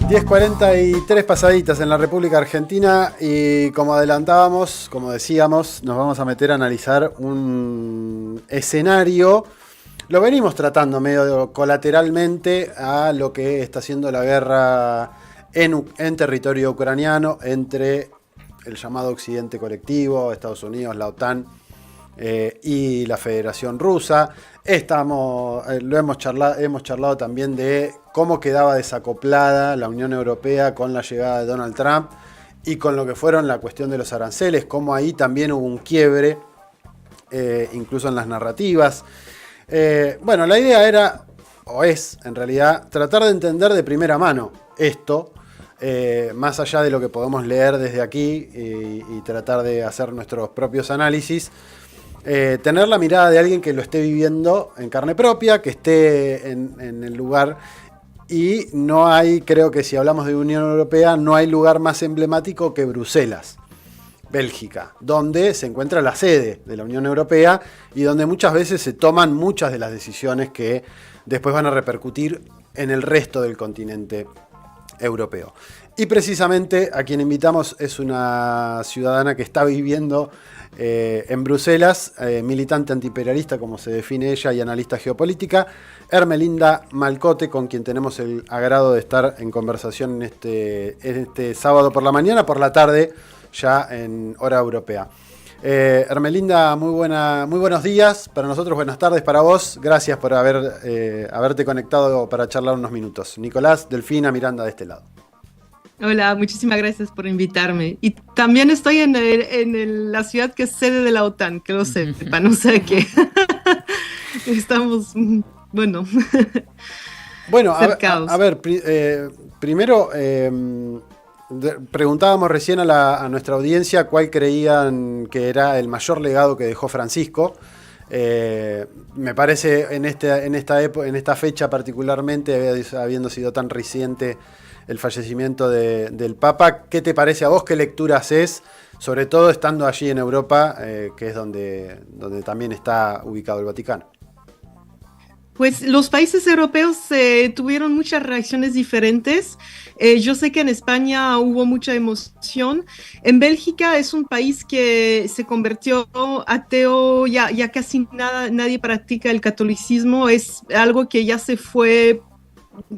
10:43 pasaditas en la República Argentina y como adelantábamos, como decíamos, nos vamos a meter a analizar un escenario. Lo venimos tratando medio colateralmente a lo que está haciendo la guerra en territorio ucraniano entre el llamado Occidente colectivo, Estados Unidos, la OTAN y la Federación Rusa. Hemos charlado también de cómo quedaba desacoplada la Unión Europea con la llegada de Donald Trump y con lo que fueron la cuestión de los aranceles, cómo ahí también hubo un quiebre, incluso en las narrativas. Bueno, la idea era, o es en realidad, tratar de entender de primera mano esto, más allá de lo que podemos leer desde aquí y tratar de hacer nuestros propios análisis. Tener la mirada de alguien que lo esté viviendo en carne propia, que esté en el lugar. Y no hay, creo que si hablamos de Unión Europea, no hay lugar más emblemático que Bruselas, Bélgica, donde se encuentra la sede de la Unión Europea y donde muchas veces se toman muchas de las decisiones que después van a repercutir en el resto del continente europeo. Y precisamente a quien invitamos es una ciudadana que está viviendo en Bruselas, militante antiimperialista, como se define ella, y analista geopolítica, Ermelinda Malcote, con quien tenemos el agrado de estar en conversación en este sábado por la mañana, por la tarde, ya en hora europea. Ermelinda, muy buenos días, para nosotros buenas tardes para vos, gracias por haberte conectado para charlar unos minutos. Nicolás, Delfina, Miranda de este lado. Hola, muchísimas gracias por invitarme. Y también estoy en la ciudad que es sede de la OTAN, que lo sepan, o sea que estamos, bueno, cercados. A ver, primero preguntábamos recién a nuestra audiencia cuál creían que era el mayor legado que dejó Francisco. Me parece en esta fecha particularmente, habiendo sido tan reciente el fallecimiento del Papa, ¿qué te parece a vos? ¿Qué lectura haces? Sobre todo estando allí en Europa, que es donde también está ubicado el Vaticano. Pues los países europeos tuvieron muchas reacciones diferentes. Yo sé que en España hubo mucha emoción. En Bélgica es un país que se convirtió ateo, ya casi nadie practica el catolicismo. Es algo que ya se fue.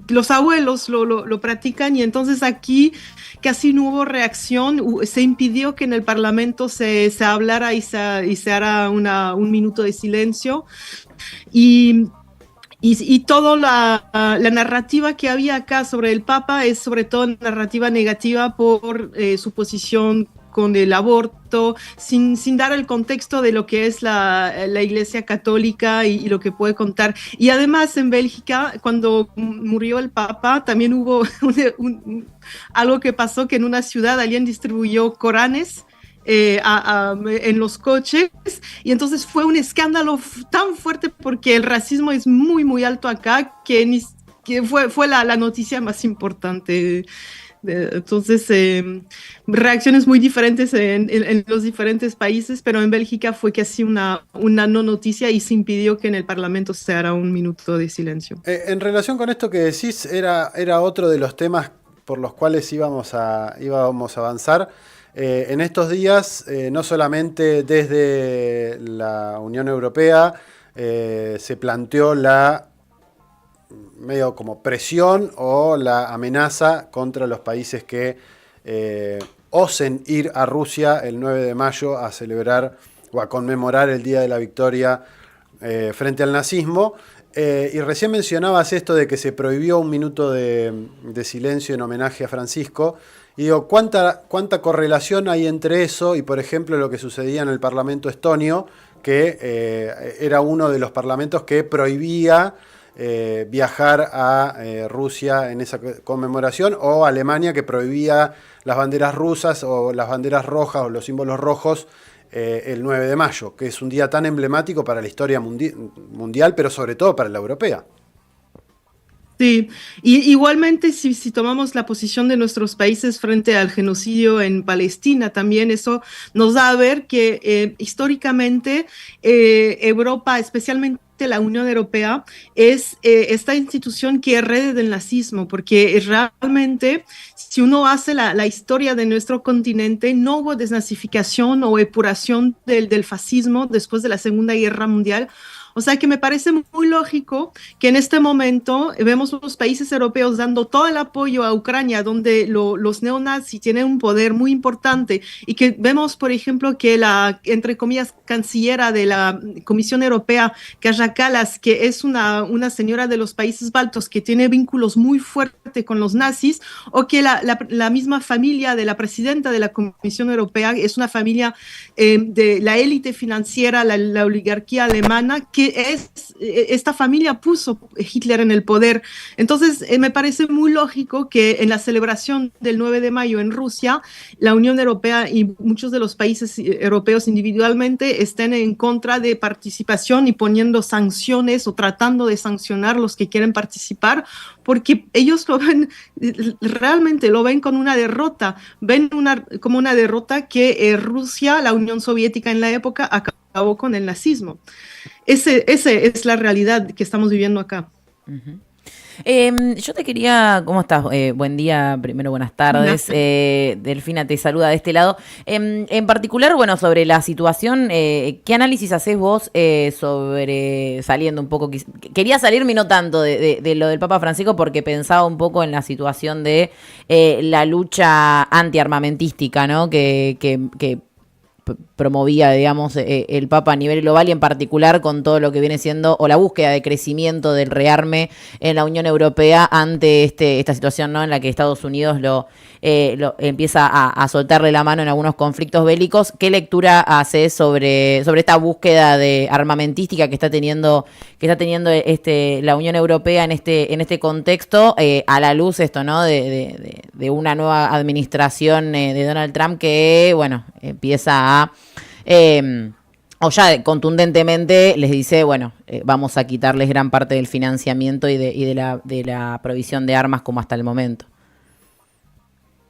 Los abuelos lo practican y entonces aquí casi no hubo reacción. Se impidió que en el Parlamento se hablara y se hará un minuto de silencio. Y toda la narrativa que había acá sobre el Papa es sobre todo narrativa negativa por su posición con el aborto, sin dar el contexto de lo que es la Iglesia Católica y lo que puede contar. Y además en Bélgica, cuando murió el Papa, también hubo algo que pasó, que en una ciudad alguien distribuyó Coranes en los coches, y entonces fue un escándalo tan fuerte porque el racismo es muy, muy alto acá, que fue la noticia más importante. Entonces, reacciones muy diferentes en los diferentes países, pero en Bélgica fue casi una no noticia y se impidió que en el Parlamento se hará un minuto de silencio. En relación con esto que decís, era otro de los temas por los cuales íbamos a avanzar. En estos días, no solamente desde la Unión Europea, se planteó la medio como presión o la amenaza contra los países que osen ir a Rusia el 9 de mayo a celebrar o a conmemorar el Día de la Victoria frente al nazismo. Y recién mencionabas esto de que se prohibió un minuto de silencio en homenaje a Francisco. Y digo, ¿cuánta correlación hay entre eso y, por ejemplo, lo que sucedía en el Parlamento estonio, que era uno de los parlamentos que prohibía viajar a Rusia en esa conmemoración, o Alemania, que prohibía las banderas rusas o las banderas rojas o los símbolos rojos el 9 de mayo, que es un día tan emblemático para la historia mundial, pero sobre todo para la europea? Sí, y igualmente si tomamos la posición de nuestros países frente al genocidio en Palestina, también eso nos da a ver que históricamente Europa, especialmente la Unión Europea es esta institución que herede del nazismo, porque realmente, si uno hace la historia de nuestro continente, no hubo desnazificación o epuración del fascismo después de la Segunda Guerra Mundial. O sea que me parece muy lógico que en este momento vemos los países europeos dando todo el apoyo a Ucrania, donde los neonazis tienen un poder muy importante, y que vemos, por ejemplo, que la, entre comillas, cancillera de la Comisión Europea, Kaja Kallas, que es una señora de los países baltos que tiene vínculos muy fuertes con los nazis, o que la misma familia de la presidenta de la Comisión Europea es una familia de la élite financiera, la oligarquía alemana, que esta familia puso Hitler en el poder. Entonces, me parece muy lógico que en la celebración del 9 de mayo en Rusia, la Unión Europea y muchos de los países europeos individualmente estén en contra de participación y poniendo sanciones o tratando de sancionar los que quieren participar, porque ellos lo ven, realmente lo ven con una derrota, como una derrota que Rusia, la Unión Soviética en la época, acabó con el nazismo. Esa es la realidad que estamos viviendo acá. Uh-huh. Yo te quería, ¿cómo estás? Buen día, primero buenas tardes. Delfina te saluda de este lado. En particular, bueno, sobre la situación, ¿qué análisis haces vos sobre, saliendo un poco, quería salirme y no tanto de lo del Papa Francisco, porque pensaba un poco en la situación de la lucha antiarmamentística, ¿no? Que promovía, digamos, el Papa a nivel global, y en particular con todo lo que viene siendo, o la búsqueda de crecimiento del rearme en la Unión Europea ante esta situación, ¿no?, en la que Estados Unidos lo empieza a soltarle la mano en algunos conflictos bélicos. ¿Qué lectura haces sobre esta búsqueda de armamentística que está teniendo la Unión Europea en este contexto, a la luz esto, ¿no?, de una nueva administración de Donald Trump que, bueno, empieza o ya contundentemente les dice, bueno, vamos a quitarles gran parte del financiamiento y de la provisión de armas como hasta el momento?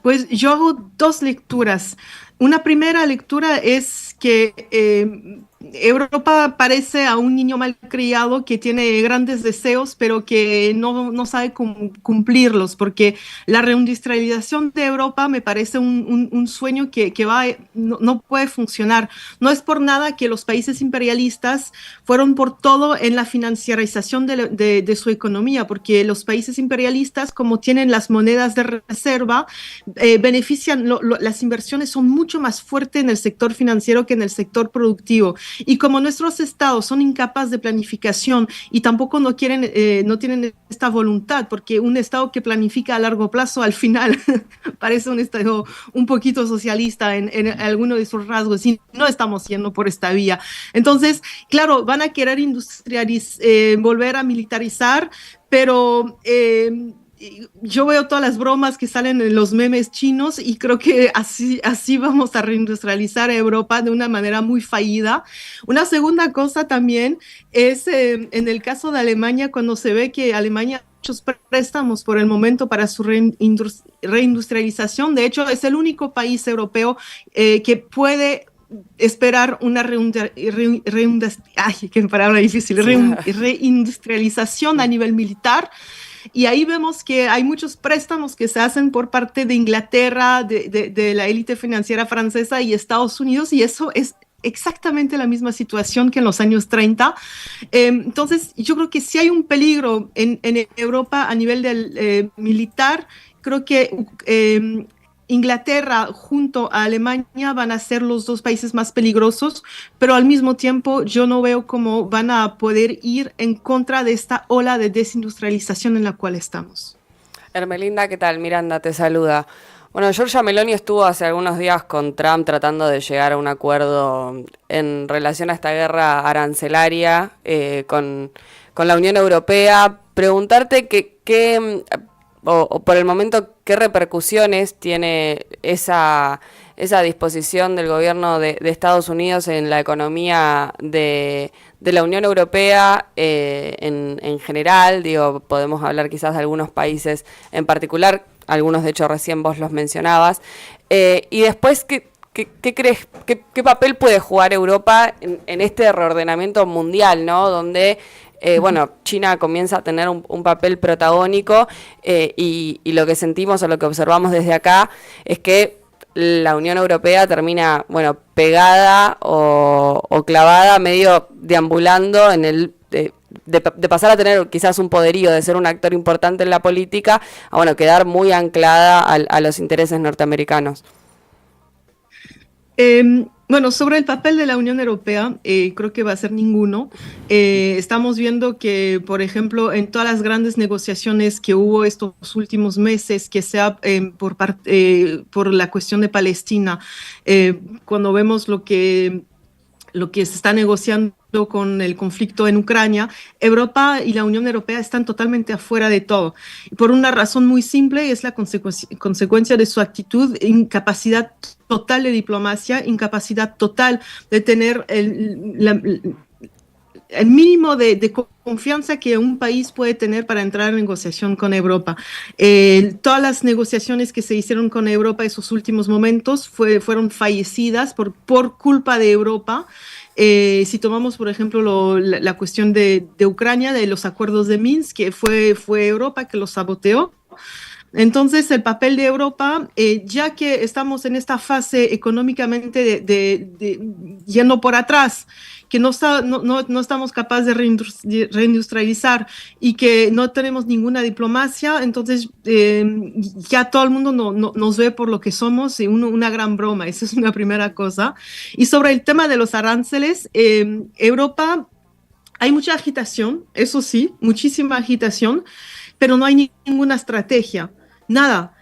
Pues yo hago dos lecturas. Una primera lectura es que Europa parece a un niño malcriado que tiene grandes deseos, pero que no sabe cumplirlos, porque la reindustrialización de Europa me parece un sueño que no puede funcionar. No es por nada que los países imperialistas fueron por todo en la financiarización de su economía, porque los países imperialistas, como tienen las monedas de reserva, benefician, las inversiones son mucho más fuertes en el sector financiero que en el sector productivo. Y como nuestros estados son incapaces de planificación y tampoco no tienen esta voluntad, porque un estado que planifica a largo plazo al final parece un estado un poquito socialista en alguno de sus rasgos, y no estamos yendo por esta vía. Entonces, claro, van a querer volver a militarizar, pero yo veo todas las bromas que salen en los memes chinos y creo que así vamos a reindustrializar a Europa de una manera muy fallida. Una segunda cosa también es en el caso de Alemania, cuando se ve que Alemania ha hecho muchos préstamos por el momento para su reindustrialización. De hecho, es el único país europeo que puede esperar una reindustrialización a nivel militar. Y ahí vemos que hay muchos préstamos que se hacen por parte de Inglaterra, de la élite financiera francesa y Estados Unidos, y eso es exactamente la misma situación que en los años 30. Entonces, yo creo que si hay un peligro en Europa a nivel del militar, creo que Inglaterra junto a Alemania van a ser los dos países más peligrosos, pero al mismo tiempo yo no veo cómo van a poder ir en contra de esta ola de desindustrialización en la cual estamos. Hermelinda, ¿qué tal? Miranda te saluda. Bueno, Giorgia Meloni estuvo hace algunos días con Trump tratando de llegar a un acuerdo en relación a esta guerra arancelaria con la Unión Europea. Preguntarte o por el momento, ¿qué repercusiones tiene esa disposición del gobierno de Estados Unidos en la economía de la Unión Europea en general? Digo, podemos hablar quizás de algunos países en particular, algunos de hecho recién vos los mencionabas. Y después, ¿qué crees, qué papel puede jugar Europa en este reordenamiento mundial, ¿no? Donde bueno, China comienza a tener un papel protagónico y lo que sentimos o lo que observamos desde acá es que la Unión Europea termina, bueno, pegada o clavada, medio deambulando en el de pasar a tener quizás un poderío de ser un actor importante en la política, a bueno, quedar muy anclada a los intereses norteamericanos. Bueno, sobre el papel de la Unión Europea, creo que va a ser ninguno. Estamos viendo que, por ejemplo, en todas las grandes negociaciones que hubo estos últimos meses, que sea por la cuestión de Palestina, cuando vemos lo que se está negociando con el conflicto en Ucrania, Europa y la Unión Europea están totalmente afuera de todo. Por una razón muy simple, es la consecuencia de su actitud, incapacidad total de diplomacia, incapacidad total de tener el mínimo de confianza que un país puede tener para entrar en negociación con Europa. Todas las negociaciones que se hicieron con Europa en esos últimos momentos fueron fallecidas por culpa de Europa. Si tomamos, por ejemplo, la cuestión de Ucrania, de los acuerdos de Minsk, que fue Europa que los saboteó. Entonces, el papel de Europa, ya que estamos en esta fase económicamente de yendo por atrás, que no estamos capaces de reindustrializar y que no tenemos ninguna diplomacia, entonces ya todo el mundo nos ve por lo que somos, una gran broma. Esa es una primera cosa. Y sobre el tema de los aranceles, Europa, hay mucha agitación, eso sí, muchísima agitación, pero no hay ninguna estrategia. Nada.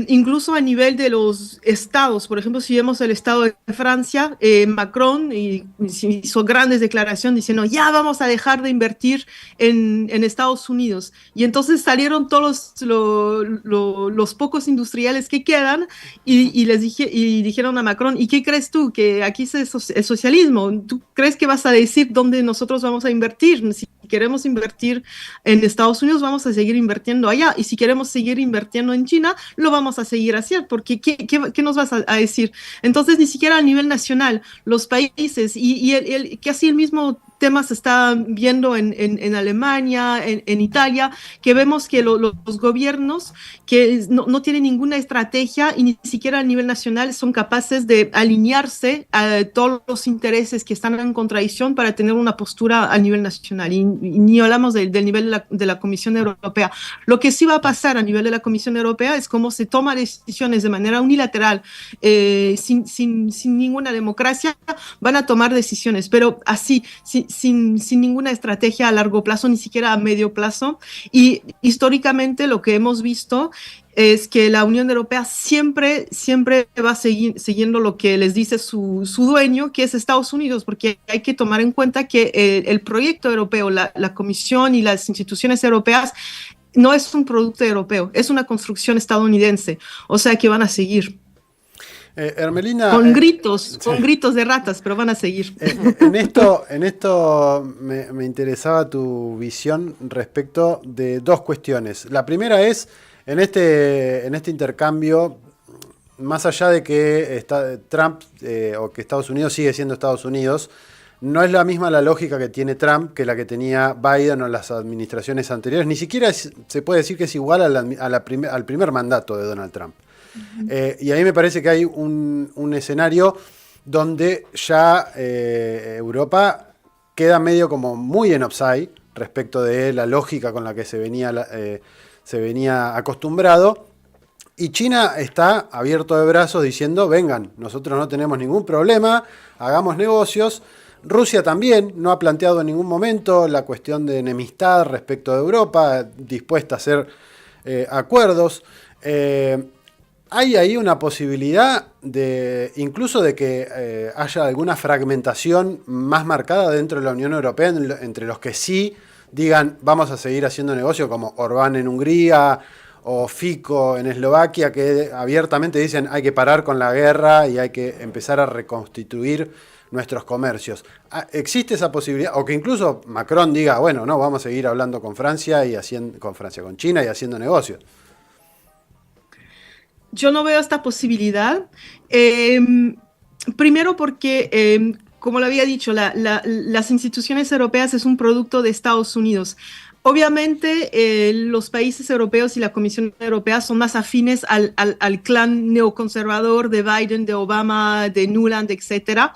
Incluso a nivel de los estados, por ejemplo, si vemos el estado de Francia, Macron hizo grandes declaraciones diciendo ya vamos a dejar de invertir en Estados Unidos. Y entonces salieron todos los pocos industriales que quedan y dijeron a Macron, ¿y qué crees tú? Que aquí es el socialismo. ¿Tú crees que vas a decir dónde nosotros vamos a invertir? Si queremos invertir en Estados Unidos, vamos a seguir invirtiendo allá. Y si queremos seguir invirtiendo en China, lo vamos a seguir haciendo, porque ¿qué nos vas a decir? Entonces, ni siquiera a nivel nacional, los países, y casi el mismo tema se está viendo en Alemania, en Italia, que vemos que los gobiernos que no tienen ninguna estrategia y ni siquiera a nivel nacional son capaces de alinearse a todos los intereses que están en contradicción para tener una postura a nivel nacional. Y ni hablamos del nivel de la Comisión Europea. Lo que sí va a pasar a nivel de la Comisión Europea es cómo se toman decisiones de manera unilateral, sin ninguna democracia, van a tomar decisiones, pero así, sin ninguna estrategia a largo plazo, ni siquiera a medio plazo. Y históricamente lo que hemos visto es que la Unión Europea siempre va siguiendo lo que les dice su dueño, que es Estados Unidos, porque hay que tomar en cuenta que el proyecto europeo, la Comisión y las instituciones europeas, no es un producto europeo, es una construcción estadounidense, o sea que van a seguir. Hermelina, con gritos de ratas, pero van a seguir. En esto me interesaba tu visión respecto de dos cuestiones. La primera es, en este intercambio, más allá de que Trump o que Estados Unidos sigue siendo Estados Unidos, no es la misma la lógica que tiene Trump que la que tenía Biden o las administraciones anteriores. Ni siquiera se puede decir que es igual al primer mandato de Donald Trump. Y a mí me parece que hay un escenario donde ya Europa queda medio como muy en offside respecto de la lógica con la que se venía acostumbrado. Y China está abierto de brazos diciendo, vengan, nosotros no tenemos ningún problema, hagamos negocios. Rusia también no ha planteado en ningún momento la cuestión de enemistad respecto de Europa, dispuesta a hacer acuerdos. Hay ahí una posibilidad incluso de que haya alguna fragmentación más marcada dentro de la Unión Europea, entre los que sí digan vamos a seguir haciendo negocio, como Orbán en Hungría o Fico en Eslovaquia, que abiertamente dicen hay que parar con la guerra y hay que empezar a reconstituir nuestros comercios. ¿Existe esa posibilidad? O que incluso Macron diga, bueno, no, vamos a seguir hablando con Francia con China y haciendo negocios. Yo no veo esta posibilidad. Primero porque como lo había dicho, las instituciones europeas es un producto de Estados Unidos. Obviamente, los países europeos y la Comisión Europea son más afines al clan neoconservador de Biden, de Obama, de Nuland, etcétera.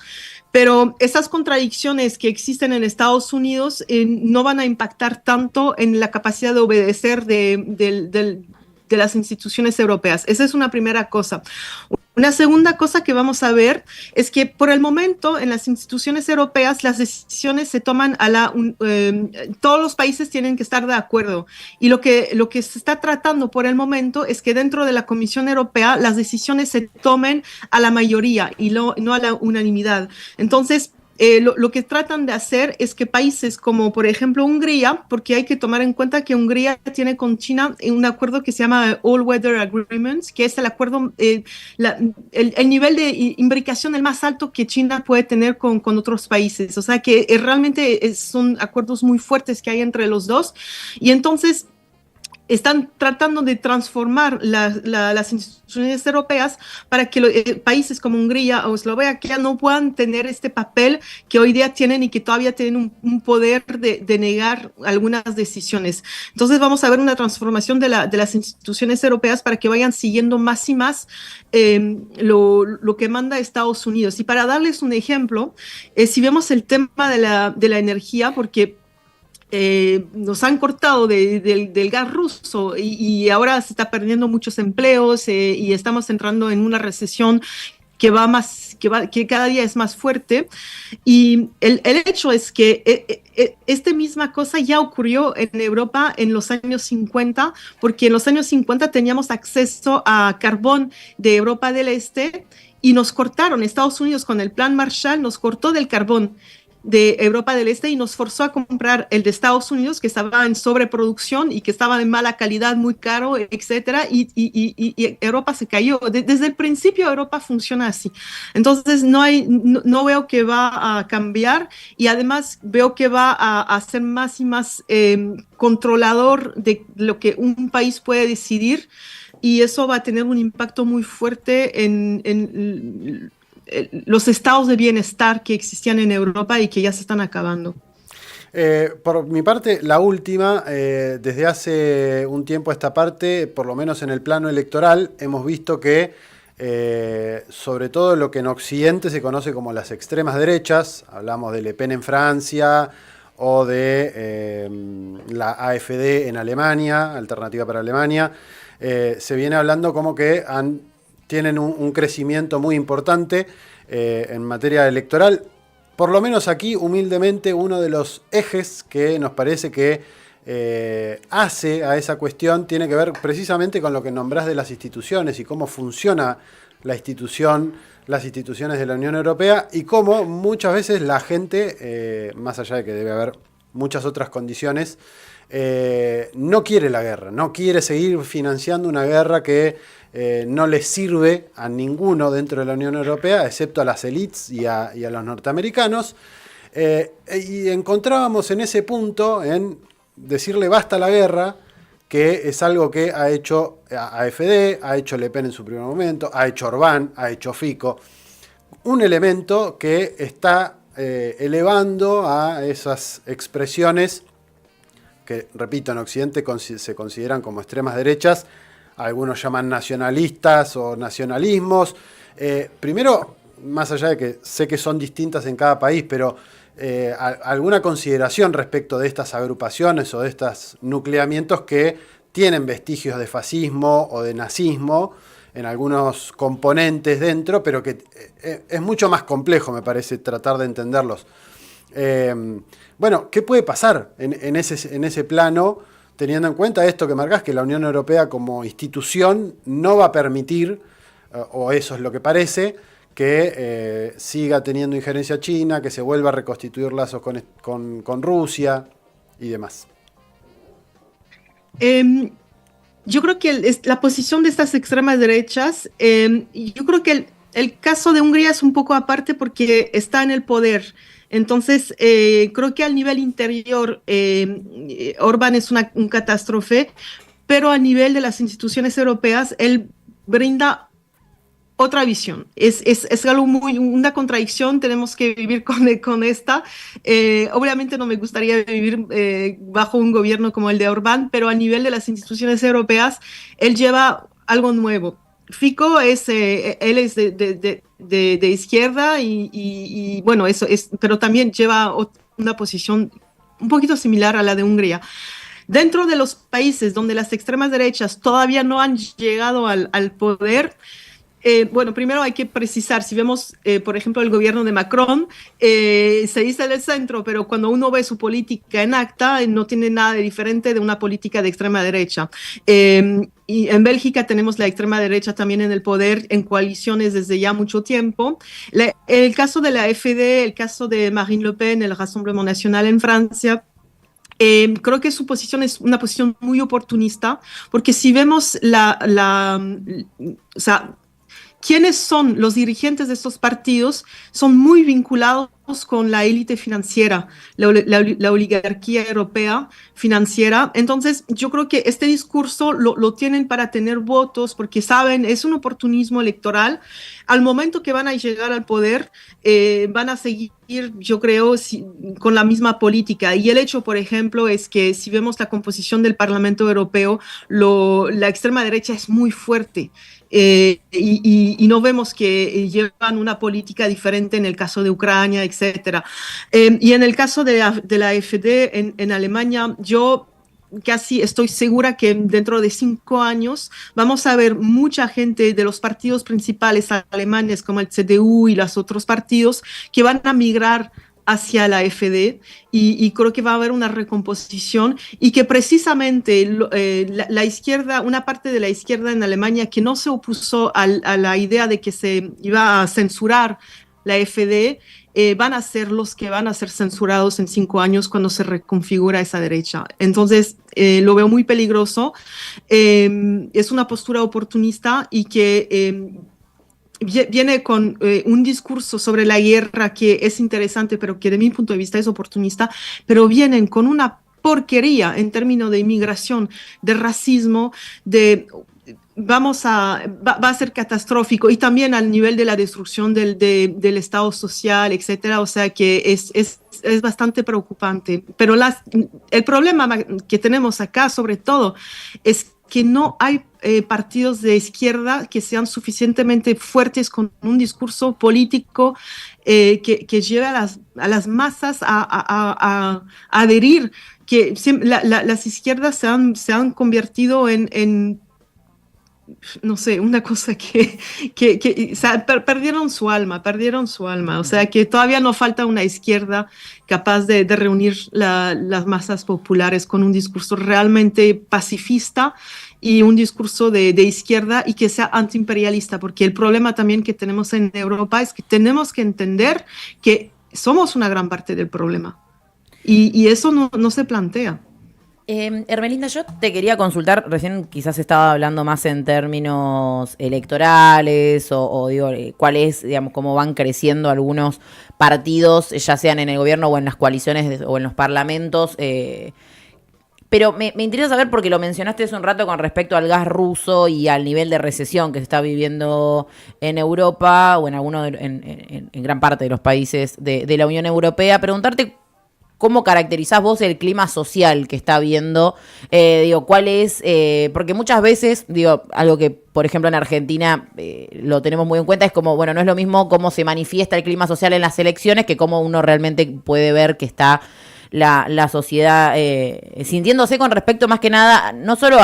Pero esas contradicciones que existen en Estados Unidos no van a impactar tanto en la capacidad de obedecer de las instituciones europeas. Esa es una primera cosa. Una segunda cosa que vamos a ver es que por el momento en las instituciones europeas las decisiones se toman todos los países tienen que estar de acuerdo, y lo que se está tratando por el momento es que dentro de la Comisión Europea las decisiones se tomen a la mayoría y no a la unanimidad. Entonces, lo que tratan de hacer es que países como, por ejemplo, Hungría, porque hay que tomar en cuenta que Hungría tiene con China un acuerdo que se llama All Weather Agreements, que es el acuerdo, el nivel de imbricación el más alto que China puede tener con otros países. O sea que realmente son acuerdos muy fuertes que hay entre los dos. Y entonces están tratando de transformar las instituciones europeas para que países como Hungría o Eslovaquia no puedan tener este papel que hoy día tienen y que todavía tienen un poder de negar algunas decisiones. Entonces vamos a ver una transformación de las instituciones europeas para que vayan siguiendo más y más lo que manda Estados Unidos. Y para darles un ejemplo, si vemos el tema de la energía, porque nos han cortado del gas ruso y ahora se está perdiendo muchos empleos y estamos entrando en una recesión que cada día es más fuerte. Y el hecho es que esta misma cosa ya ocurrió en Europa en los años 50, porque en los años 50 teníamos acceso a carbón de Europa del Este y nos cortaron. Estados Unidos con el Plan Marshall nos cortó del carbón de Europa del Este y nos forzó a comprar el de Estados Unidos, que estaba en sobreproducción y que estaba de mala calidad, muy caro, etcétera, y Europa se cayó. Desde el principio Europa funciona así. Entonces no veo que va a cambiar, y además veo que va a ser más y más controlador de lo que un país puede decidir, y eso va a tener un impacto muy fuerte en los estados de bienestar que existían en Europa y que ya se están acabando. Por mi parte, la última, desde hace un tiempo a esta parte, por lo menos en el plano electoral, hemos visto que sobre todo lo que en Occidente se conoce como las extremas derechas, hablamos de Le Pen en Francia o de la AfD en Alemania, Alternativa para Alemania, se viene hablando como que tienen un crecimiento muy importante en materia electoral. Por lo menos aquí, humildemente, uno de los ejes que nos parece que hace a esa cuestión tiene que ver precisamente con lo que nombrás de las instituciones y cómo funciona las instituciones de la Unión Europea, y cómo muchas veces la gente, más allá de que debe haber muchas otras condiciones, no quiere la guerra, no quiere seguir financiando una guerra que no les sirve a ninguno dentro de la Unión Europea, excepto a las élites y a los norteamericanos. Y encontrábamos en ese punto en decirle basta a la guerra, que es algo que ha hecho AfD, ha hecho Le Pen en su primer momento, ha hecho Orbán, ha hecho Fico. Un elemento que está elevando a esas expresiones que, repito, en Occidente se consideran como extremas derechas. Algunos llaman nacionalistas o nacionalismos. Primero, más allá de que sé que son distintas en cada país, pero alguna consideración respecto de estas agrupaciones o de estos nucleamientos que tienen vestigios de fascismo o de nazismo en algunos componentes dentro, pero que es mucho más complejo, me parece, tratar de entenderlos. Bueno, ¿qué puede pasar en ese plano, teniendo en cuenta esto que marcás, que la Unión Europea como institución no va a permitir, o eso es lo que parece, que siga teniendo injerencia china, que se vuelva a reconstituir lazos con Rusia y demás? Yo creo que la posición de estas extremas derechas, yo creo que el caso de Hungría es un poco aparte porque está en el poder. Entonces, creo que al nivel interior, Orbán es un catástrofe, pero a nivel de las instituciones europeas, él brinda otra visión. Es algo una contradicción, tenemos que vivir con esta. Obviamente no me gustaría vivir bajo un gobierno como el de Orbán, pero a nivel de las instituciones europeas, él lleva algo nuevo. Fico él es de izquierda y bueno, eso es, pero también lleva una posición un poquito similar a la de Hungría. Dentro de los países donde las extremas derechas todavía no han llegado al poder, bueno, primero hay que precisar, si vemos, por ejemplo, el gobierno de Macron, se dice del centro, pero cuando uno ve su política en acta, no tiene nada de diferente de una política de extrema derecha. Y en Bélgica tenemos la extrema derecha también en el poder, en coaliciones desde ya mucho tiempo. El caso de la AfD, el caso de Marine Le Pen, el Rassemblement National en Francia, creo que su posición es una posición muy oportunista, porque si vemos o sea, ¿quiénes son los dirigentes de estos partidos? Son muy vinculados con la élite financiera, la oligarquía europea financiera. Entonces, yo creo que este discurso lo tienen para tener votos, porque saben, es un oportunismo electoral. Al momento que van a llegar al poder, van a seguir, yo creo, con la misma política. Y el hecho, por ejemplo, es que si vemos la composición del Parlamento Europeo, la extrema derecha es muy fuerte. Y no vemos que llevan una política diferente en el caso de Ucrania, etcétera. Y en el caso de la AfD en Alemania, yo casi estoy segura que dentro de 5 años vamos a ver mucha gente de los partidos principales alemanes como el CDU y los otros partidos que van a migrar hacia la AfD y creo que va a haber una recomposición y que precisamente la izquierda, una parte de la izquierda en Alemania que no se opuso a la idea de que se iba a censurar la AfD, van a ser los que van a ser censurados en 5 años cuando se reconfigura esa derecha. Entonces, lo veo muy peligroso. Es una postura oportunista y que viene con un discurso sobre la guerra que es interesante, pero que de mi punto de vista es oportunista, pero vienen con una porquería en términos de inmigración, de racismo, va a ser catastrófico y también al nivel de la destrucción del Estado social, etcétera. O sea que es bastante preocupante. Pero el problema que tenemos acá, sobre todo, es que no hay partidos de izquierda que sean suficientemente fuertes con un discurso político que lleve a las masas a adherir, que las izquierdas se han convertido en no sé, una cosa que o sea, perdieron su alma, o sea que todavía nos falta una izquierda capaz de reunir las masas populares con un discurso realmente pacifista y un discurso de izquierda y que sea antiimperialista, porque el problema también que tenemos en Europa es que tenemos que entender que somos una gran parte del problema y eso no se plantea. Hermelinda, yo te quería consultar, recién quizás estaba hablando más en términos electorales o digo, cuál es, digamos, cómo van creciendo algunos partidos, ya sean en el gobierno o en las coaliciones o en los parlamentos, pero me interesa saber, porque lo mencionaste hace un rato con respecto al gas ruso y al nivel de recesión que se está viviendo en Europa o en algunos en gran parte de los países de la Unión Europea, preguntarte ¿cómo caracterizás vos el clima social que está habiendo? Digo, ¿cuál es? Porque muchas veces, digo, algo que, por ejemplo, en Argentina lo tenemos muy en cuenta, es como, bueno, no es lo mismo cómo se manifiesta el clima social en las elecciones que cómo uno realmente puede ver que está la sociedad sintiéndose con respecto más que nada, no solo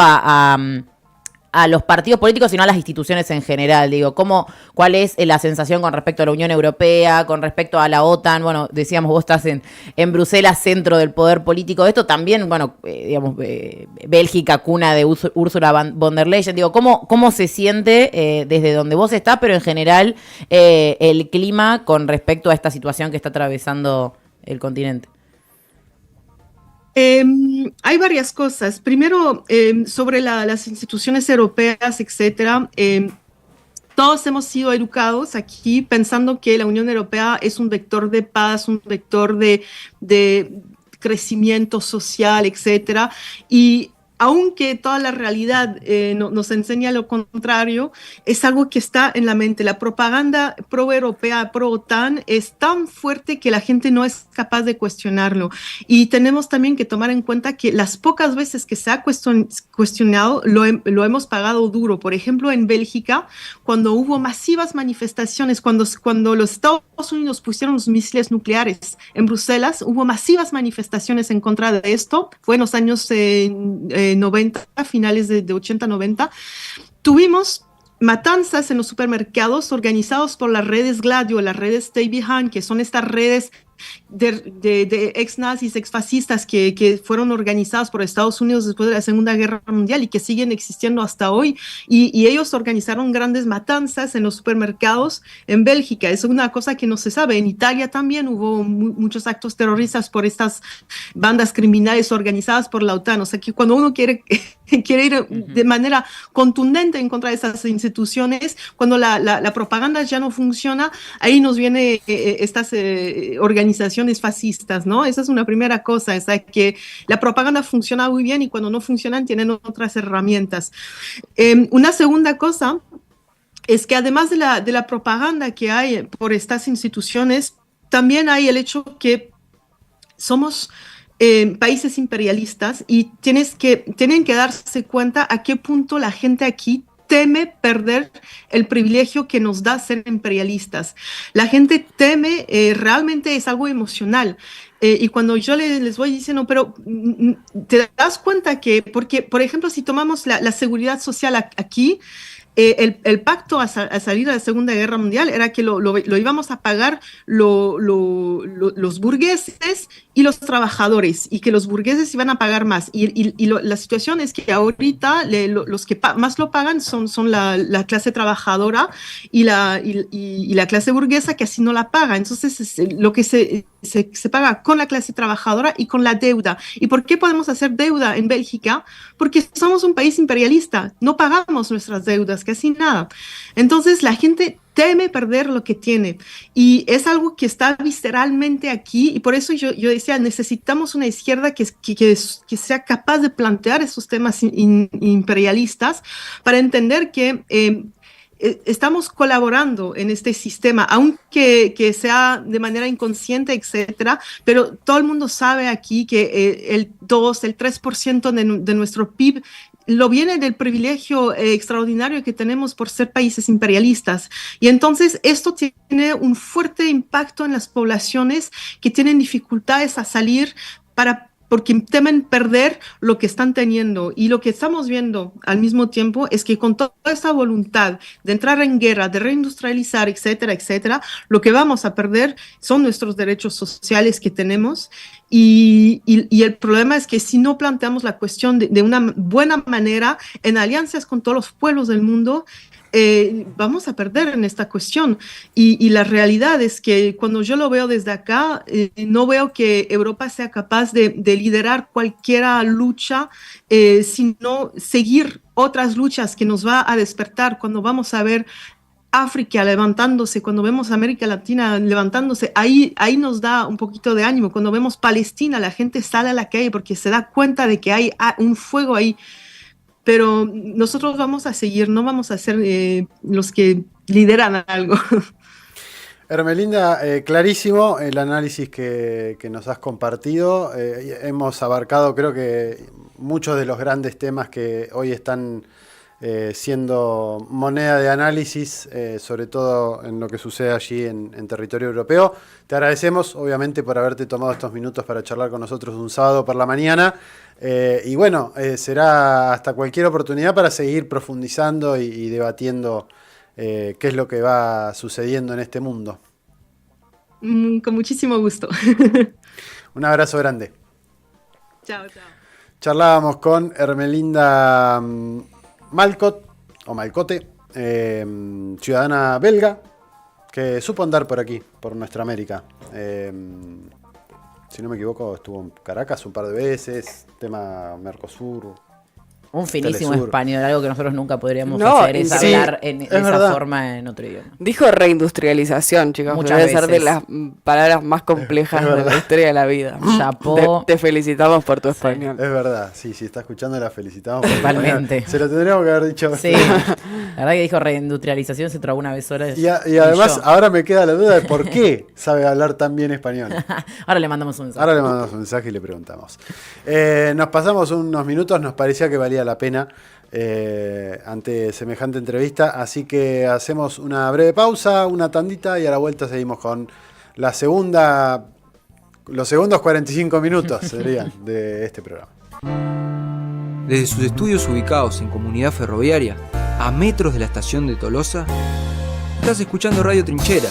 a los partidos políticos, sino a las instituciones en general. Digo, ¿cuál es la sensación con respecto a la Unión Europea, con respecto a la OTAN? Bueno, decíamos, vos estás en Bruselas, centro del poder político de esto. También, bueno, digamos, Bélgica, cuna de Ursula von der Leyen. Digo, ¿cómo se siente desde donde vos estás, pero en general el clima con respecto a esta situación que está atravesando el continente? Hay varias cosas. Primero, sobre las instituciones europeas, etcétera. Todos hemos sido educados aquí pensando que la Unión Europea es un vector de paz, un vector de crecimiento social, etcétera. Y aunque toda la realidad nos enseña lo contrario, es algo que está en la mente. La propaganda pro-europea, pro-OTAN es tan fuerte que la gente no es capaz de cuestionarlo. Y tenemos también que tomar en cuenta que las pocas veces que se ha cuestionado, lo hemos pagado duro. Por ejemplo, en Bélgica, cuando hubo masivas manifestaciones, cuando los Estados Unidos pusieron los misiles nucleares en Bruselas, hubo masivas manifestaciones en contra de esto. Fue en los años 90, finales de 80, 90. Tuvimos matanzas en los supermercados organizados por las redes Gladio, las redes Stay Behind, que son estas redes de ex-nazis, ex-fascistas que fueron organizadas por Estados Unidos después de la Segunda Guerra Mundial y que siguen existiendo hasta hoy. Y ellos organizaron grandes matanzas en los supermercados en Bélgica. Es una cosa que no se sabe. En Italia también hubo muchos actos terroristas por estas bandas criminales organizadas por la OTAN. O sea que cuando uno quiere ir de manera contundente en contra de esas instituciones, cuando la propaganda ya no funciona, ahí nos vienen estas organizaciones fascistas, ¿no? Esa es una primera cosa, es que la propaganda funciona muy bien y cuando no funcionan tienen otras herramientas. Una segunda cosa es que además de la propaganda que hay por estas instituciones, también hay el hecho que somos países imperialistas y tienen que darse cuenta a qué punto la gente aquí teme perder el privilegio que nos da ser imperialistas. La gente teme, realmente es algo emocional. Y cuando yo les voy diciendo, pero te das cuenta que, porque, por ejemplo, si tomamos la seguridad social aquí, el pacto a salir de la Segunda Guerra Mundial era que lo íbamos a pagar los burgueses y los trabajadores, y que los burgueses iban a pagar más. La situación es que ahorita los que más lo pagan son la clase trabajadora y la clase burguesa, que así no la paga. Entonces, lo que se paga con la clase trabajadora y con la deuda. ¿Y por qué podemos hacer deuda en Bélgica? Porque somos un país imperialista, no pagamos nuestras deudas, casi nada. Entonces la gente teme perder lo que tiene y es algo que está visceralmente aquí, y por eso yo decía, necesitamos una izquierda que sea capaz de plantear esos temas imperialistas para entender que estamos colaborando en este sistema, aunque sea de manera inconsciente, etcétera, pero todo el mundo sabe aquí que el 3% de nuestro PIB lo viene del privilegio extraordinario que tenemos por ser países imperialistas. Y entonces esto tiene un fuerte impacto en las poblaciones que tienen dificultades a salir porque temen perder lo que están teniendo. Y lo que estamos viendo al mismo tiempo es que con toda esa voluntad de entrar en guerra, de reindustrializar, etcétera, etcétera, lo que vamos a perder son nuestros derechos sociales que tenemos. Y el problema es que si no planteamos la cuestión de una buena manera, en alianzas con todos los pueblos del mundo, vamos a perder en esta cuestión. Y la realidad es que cuando yo lo veo desde acá, no veo que Europa sea capaz de liderar cualquier lucha, sino seguir otras luchas que nos va a despertar cuando vamos a ver África levantándose, cuando vemos América Latina levantándose, ahí nos da un poquito de ánimo. Cuando vemos Palestina, la gente sale a la calle porque se da cuenta de que hay un fuego ahí. Pero nosotros vamos a seguir, no vamos a ser los que lideran algo. Hermelinda, clarísimo el análisis que nos has compartido. Hemos abarcado, creo que, muchos de los grandes temas que hoy están siendo moneda de análisis, sobre todo en lo que sucede allí en territorio europeo. Te agradecemos, obviamente, por haberte tomado estos minutos para charlar con nosotros un sábado por la mañana. Y bueno, será hasta cualquier oportunidad para seguir profundizando y debatiendo qué es lo que va sucediendo en este mundo. Con muchísimo gusto. Un abrazo grande. Chao, chao. Charlábamos con Hermelinda Malcot, o Malcote, ciudadana belga, que supo andar por aquí, por nuestra América. Si no me equivoco, estuvo en Caracas un par de veces, tema Mercosur. Un finísimo Telesur. español, algo que nosotros nunca podríamos No, hacer, es sí, hablar de esa verdad. forma en otro idioma. Dijo reindustrialización, chicos. Muchas Debe ser de veces. las palabras más complejas de la historia de la vida. Chapó. Te felicitamos por tu español. Es verdad, sí, está escuchando, la felicitamos. Totalmente. Se lo tendríamos que haber dicho. Sí, la verdad que dijo reindustrialización, se trabó una vez sola. Y además, yo. ahora me queda la duda de por qué sabe hablar tan bien español. Ahora le mandamos un mensaje. Ahora le mandamos un mensaje y le preguntamos. Nos pasamos unos minutos, nos parecía que valía la pena ante semejante entrevista, así que hacemos una breve pausa, una tandita y a la vuelta seguimos con la segunda, los segundos 45 minutos serían de este programa. Desde sus estudios ubicados en Comunidad Ferroviaria, a metros de la estación de Tolosa, estás escuchando Radio Trinchera,